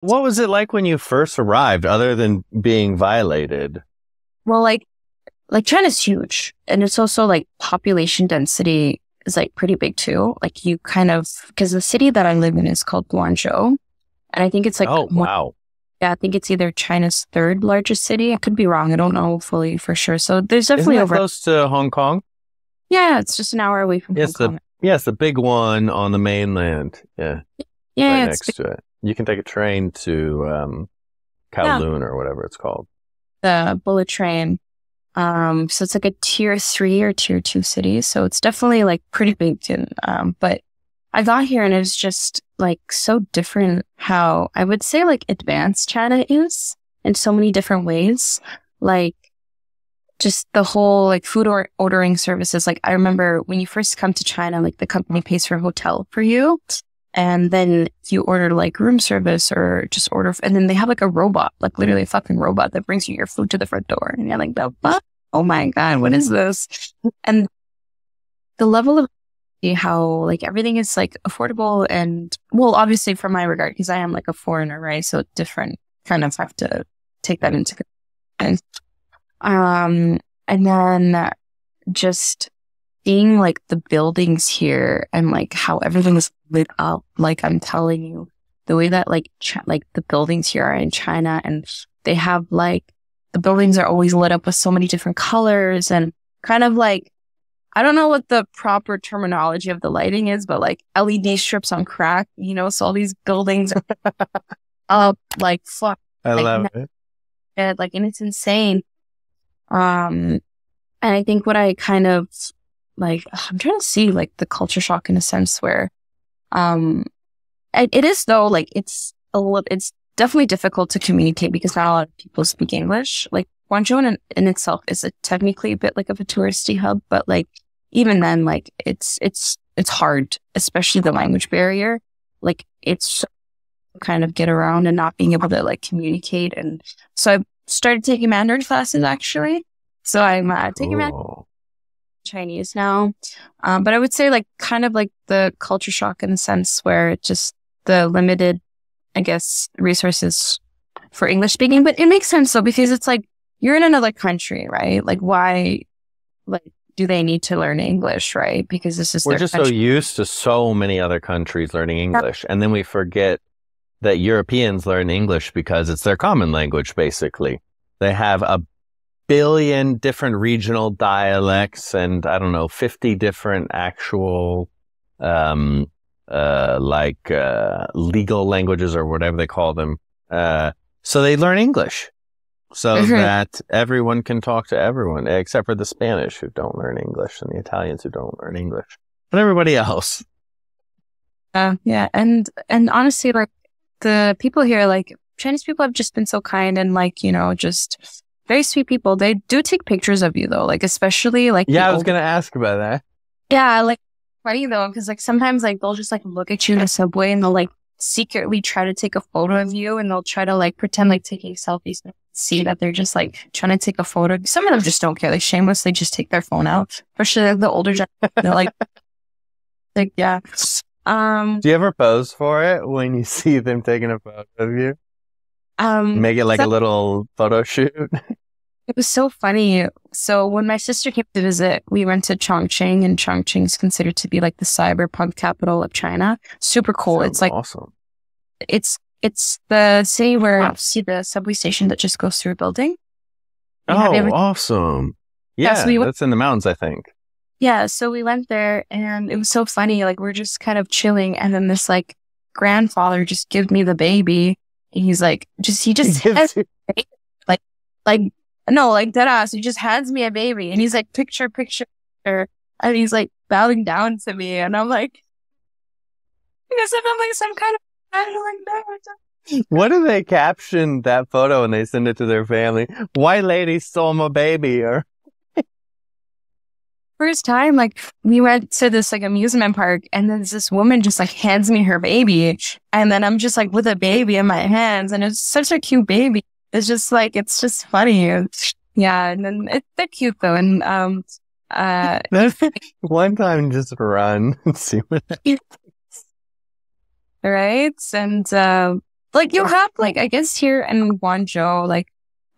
What was it like when you first arrived, other than being violated? Well, like China's huge, and it's also like population density is like pretty big too. Like you kind of because the city that I live in is called Guangzhou, and I think it's like Oh, wow. yeah, I think it's either China's third largest city. I could be wrong. I don't know fully for sure. So there's Isn't definitely that over. close to Hong Kong? Yeah, it's just an hour away from Hong Yes, Kong. the big one on the mainland. Yeah, right Yeah, it's next to it. You can take a train to yeah Kowloon or whatever it's called. the bullet train. So it's like a tier 3 or tier 2 city. So it's definitely like pretty big. And, but I got here and it's just like so different how I would say like advanced China is in so many different ways. Like just the whole like food ordering services. Like I remember when you first come to China, like the company pays for a hotel for you. And then you order like room service or just order, and then they have like a robot, like literally a fucking robot that brings you your food to the front door. And you're like, the fuck? Oh my God, what is this? And the level of how like everything is like affordable and well, obviously from my regard, because I am like a foreigner, right? So different kind of have to take that into consideration. And then just seeing like the buildings here and like how everything is lit up, like I'm telling you, the way that like like the buildings here are in China, and they have like the buildings are always lit up with so many different colors and kind of like I don't know what the proper terminology of the lighting is, but like LED strips on crack, you know, so all these buildings are up like fuck, I like love it. like and it's insane. And I think what I kind of like, I'm trying to see like the culture shock in a sense where, um, it is though, like it's definitely difficult to communicate because not a lot of people speak English. Like Guangzhou in itself is technically a bit like of a touristy hub, but like even then, like it's hard, especially the language barrier. Like it's kind of get around and not being able to like communicate. And so I started taking Mandarin classes actually. So I'm taking Mandarin Cool. Chinese now. But I would say like kind of like the culture shock in the sense where it's just the limited, I guess, resources for English speaking. But it makes sense though, because it's like you're in another country, right? Like why like do they need to learn English, right? Because this is We're their just so country. used to so many other countries learning English, and then we forget that Europeans learn English because it's their common language, basically. They have a billion different regional dialects and I don't know, 50 different actual legal languages or whatever they call them. So they learn English so Mhm. that everyone can talk to everyone, except for the Spanish who don't learn English and the Italians who don't learn English. But everybody else. Yeah. And honestly, like the people here, like Chinese people have just been so kind and like, you know, just very sweet people. They do take pictures of you though, like especially like the Yeah, I was older. going to ask about that. Yeah, like funny though, because like sometimes like they'll just like look at you in the subway and they'll like secretly try to take a photo of you and they'll try to like pretend like taking selfies and see that they're just like trying to take a photo. Some of them just don't care. Like shamelessly just take their phone out. Especially like the older generation. They're like yeah. Do you ever pose for it when you see them taking a photo of you? Make it like So a little photo shoot? it was so funny. So when my sister came to visit, we went to Chongqing, and Chongqing is considered to be like the cyberpunk capital of China. Super cool. Sounds It's like awesome. it's the city where you see the subway station that just goes through a building. And have you Oh, ever? awesome. Yeah, so Yeah, we went. that's in the mountains, I think. Yeah, so we went there, and it was so funny. Like we're just kind of chilling, and then this like grandfather just gives me the baby, and he's like, he just has like like no like dead ass. He just hands me a baby, and he's like picture, and he's like bowing down to me, and I'm like, I guess I'm like some kind of I don't like that. What do they caption that photo when they send it to their family? White lady stole my baby, or First time, like we went to this like amusement park, and then this woman just like hands me her baby, and then I'm just like with a baby in my hands, and it's such a cute baby. It's just like it's just funny, yeah. And then they're cute though, and uh, that's one time just run and see what. right, and like you have like, I guess here in Guangzhou, like,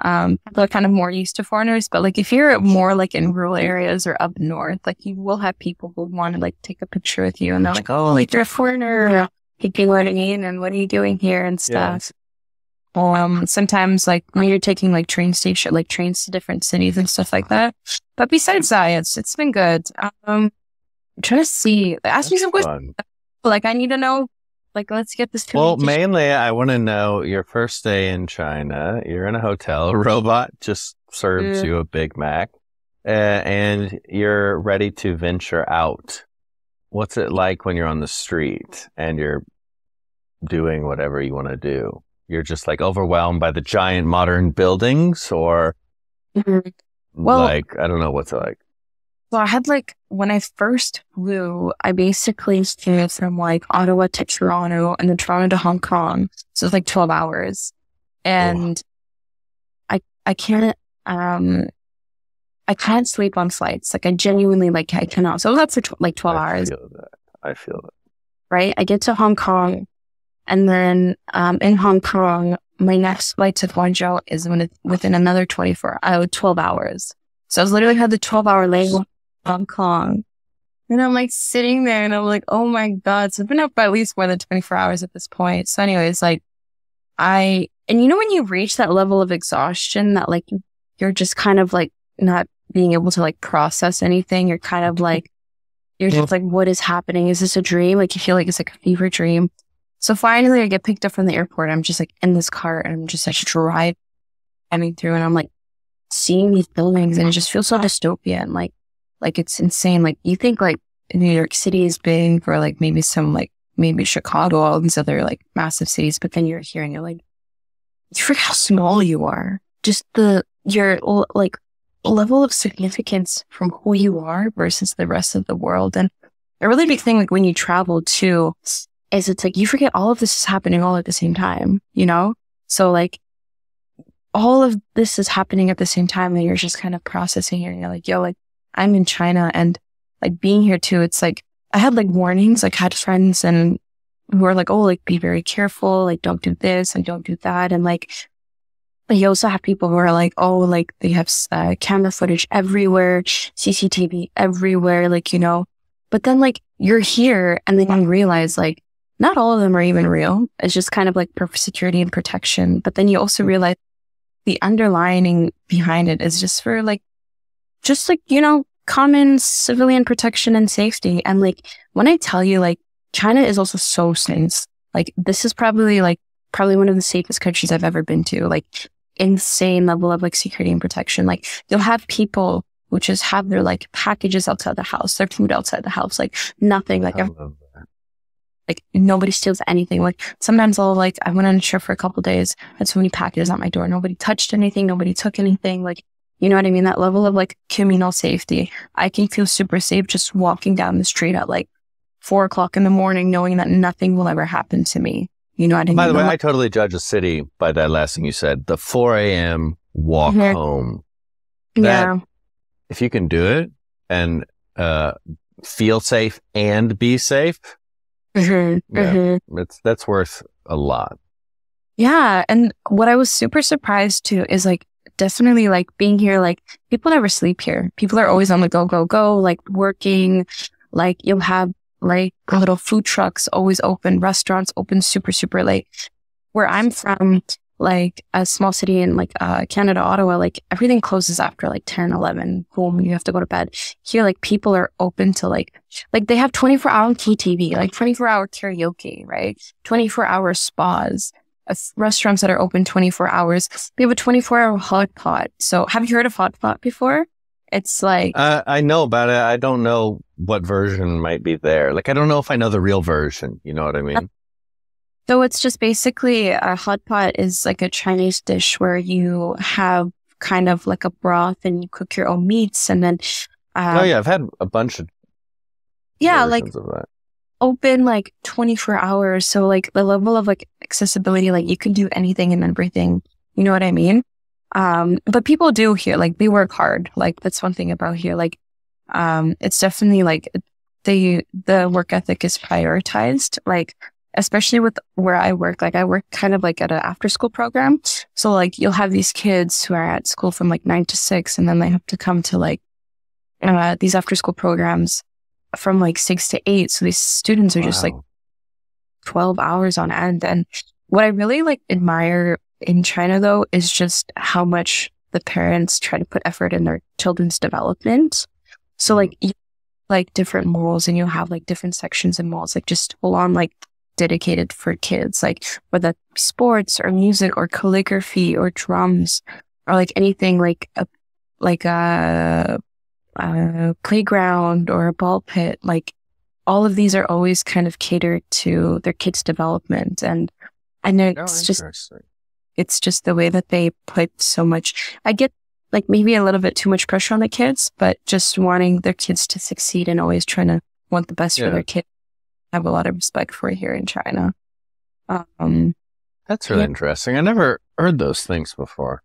people are kind of more used to foreigners, but like if you're more like in rural areas or up north, like you will have people who want to like take a picture with you and they're like, oh, like you're a foreigner. You know what I mean? And what are you doing here and stuff? Sometimes like when you're taking like trains to different cities and stuff like that. But besides that, it's been good. I'm trying to see, ask me some questions. Like I need to know, like, let's get this. Well, mainly I want to know your first day in China. You're in a hotel, a robot just serves you a Big Mac, and you're ready to venture out. What's it like when you're on the street and you're doing whatever you want to do? You're just like overwhelmed by the giant modern buildings, or well, like, I don't know what's it like. So I had like, when I first flew, I basically flew from like Ottawa to Toronto and then Toronto to Hong Kong. So it's like 12 hours. And I can't sleep on flights. Like I genuinely, like I cannot. So that's for like 12 hours. I feel that. Right. I get to Hong Kong and then, in Hong Kong, my next flight to Guangzhou is within another 12 hours. So I was literally had the 12-hour laying Hong Kong. And I'm like sitting there and I'm like, oh my God. So I've been up by at least more than 24 hours at this point. So anyways, like and you know, when you reach that level of exhaustion that like you're just kind of like not being able to like process anything. You're kind of like, you're just like, what is happening? Is this a dream? Like you feel like it's like a fever dream. So finally I get picked up from the airport. I'm just like in this car and I'm just like driving through and I'm like seeing these buildings and it just feels so dystopian. Like it's insane. Like you think like New York City is big or like maybe Chicago, all these other like massive cities, but then you're here and you're like, you forget how small you are. Just your like level of significance from who you are versus the rest of the world. And a really big thing, like when you travel too, is it's like you forget all of this is happening all at the same time, you know? So like all of this is happening at the same time and you're just kind of processing it and you're like, yo, like I'm in China and like being here too, it's like I had like warnings, like had friends and who are like, oh, like be very careful, like don't do this and don't do that. And like you also have people who are like, oh, like they have camera footage everywhere, CCTV everywhere, like, you know, but then like you're here and then you realize like not all of them are even real. It's just kind of like for security and protection. But then you also realize the underlining behind it is just for like, you know, common civilian protection and safety. And like, when I tell you like, China is also so safe. Like this is probably one of the safest countries I've ever been to. Like insane level of like security and protection. Like you'll have people who just have their like packages outside the house, their food outside the house, like nothing. Like nobody steals anything. Like sometimes I went on a trip for a couple of days, had so many packages at my door. Nobody touched anything. Nobody took anything. Like, you know what I mean? That level of like communal safety. I can feel super safe just walking down the street at like 4:00 in the morning, knowing that nothing will ever happen to me. You know what I mean? By the way, I totally judge a city by that last thing you said, the 4 a.m. walk home. That, if you can do it and feel safe and be safe, that's worth a lot. Yeah. And what I was super surprised too is like, definitely like being here, like people never sleep here. People are always on the go, like working, like you'll have like little food trucks always open, restaurants open super, super late. Where I'm from, like a small city in like Canada, Ottawa, like everything closes after like 10, 11. Boom, you have to go to bed. Here, like people are open to like they have 24-hour KTV, like 24-hour karaoke, right? 24-hour spas, restaurants that are open 24 hours. They have a 24-hour hot pot. So have you heard of hot pot before? It's like... I know about it. I don't know what version might be there. Like, I don't know if I know the real version. You know what I mean? So it's just basically a hot pot is like a Chinese dish where you have kind of like a broth and you cook your own meats and then... oh yeah, I've had a bunch of versions of that. Open like 24 hours. So like the level of like accessibility, like you can do anything and everything. You know what I mean? But people do here, like they work hard. Like that's one thing about here. Like, it's definitely like the work ethic is prioritized. Like especially with where I work, like I work kind of like at an after school program. So like you'll have these kids who are at school from like 9 to 6, and then they have to come to like these after school programs from like 6 to 8. So these students are just like Wow. 12 hours on end. And what I really like admire in China though is just how much the parents try to put effort in their children's development. So like you like different malls, and you'll have like different sections in malls, like just full on like dedicated for kids, like whether that be sports or music or calligraphy or drums or like anything like a playground or a ball pit. Like all of these are always kind of catered to their kids' development. And I know Oh, interesting. it's just the way that they put so much. I get like maybe a little bit too much pressure on the kids, but just wanting their kids to succeed and always trying to want the best for Yeah. their kids. I have a lot of respect for here in China. That's really Yeah. interesting. I never heard those things before.